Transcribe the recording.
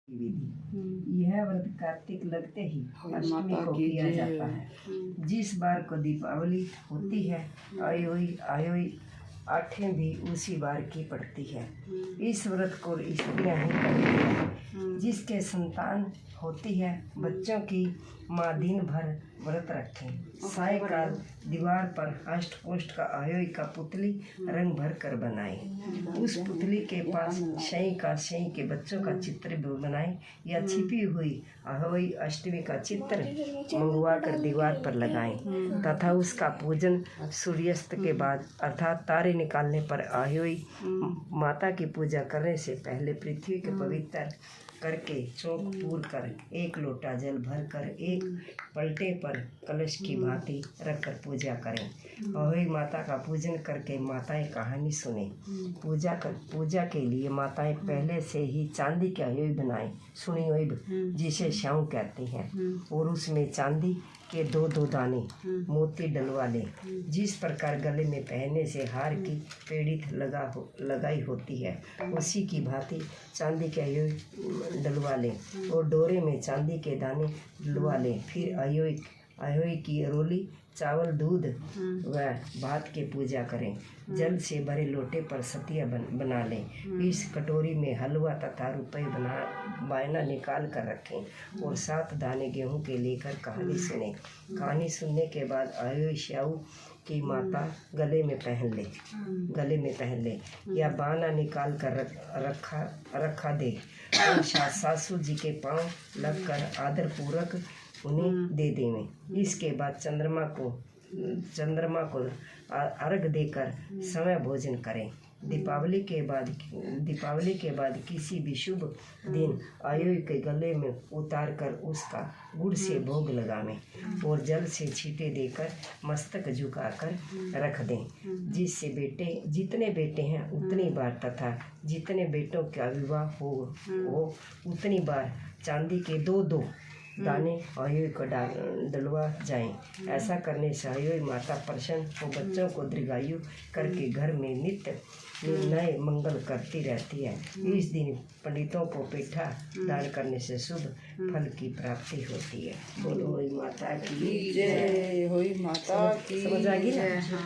विधि। यह व्रत कार्तिक लगते ही अष्टमी को किया जाता है। जिस बार को दीपावली होती है आयोई आठें भी उसी बार की पड़ती है। इस व्रत को स्त्रियां ही करती हैं। जिसके संतान होती है बच्चों की माँ दिन भर व्रत रखें। सायंकाल दीवार पर अष्ट पोष्ट का आयोई का पुतली रंग भर कर बनाए। उस पुतली के पास शई के बच्चों का चित्र बनाए या छिपी हुई आयोई अष्टमी का चित्र मंगवा कर दीवार पर लगाएं तथा उसका पूजन सूर्यास्त के बाद अर्थात तारे निकालने पर आयोई माता की पूजा करने से पहले पृथ्वी के पवित्र करके चौक पूर कर एक लोटा जल भर कर एक पलटे पर कलश की भांति रखकर पूजा करें। आयोई माता का पूजन करके माताएं कहानी सुने। पूजा के लिए माताएं पहले से ही चांदी के आयोई बनाएं सुनियोइब जिसे शाऊ कहते हैं और उसमें चांदी के दो दाने मोती डलवा लें। जिस प्रकार गले में पहनने से हार की पेड़ी लगाई होती है उसी की भांति चांदी के आयोई डलवा लें और डोरे में चांदी के दाने डलवा लें। फिर आयोई की रोली चावल दूध व भात की पूजा करें। जल से भरे लोटे पर सतिया बना लें। इस कटोरी में हलवा तथा रुपये बायना निकाल कर रखें और 7 दाने गेहूं के लेकर कहानी सुने। कहानी सुनने के बाद आयोई श्याऊ की माता गले में पहन ले या बाना निकाल कर रखा दे और सासू जी के पांव लगकर आदर पूर्वक उन्हें दे देवें। इसके बाद चंद्रमा को अर्घ देकर समय भोजन करें। दीपावली के बाद किसी भी शुभ दिन आयोई के गले में उतार कर उसका गुड़ से भोग लगावें और जल से छींटे देकर मस्तक झुकाकर रख दें। जिससे जितने बेटे हैं उतनी बार तथा जितने बेटों का विवाह हो उतनी बार चांदी के दो दाने आयोई को डलवा जाएं। ऐसा करने से आयोई माता प्रसन्न हो बच्चों को दीर्घायु करके घर में नित्य नए मंगल करती रहती है। इस दिन पंडितों को पेठा दान करने से शुभ फल की प्राप्ति होती है। बोलो होई माता की जय। होई माता की समझ आ गई ना।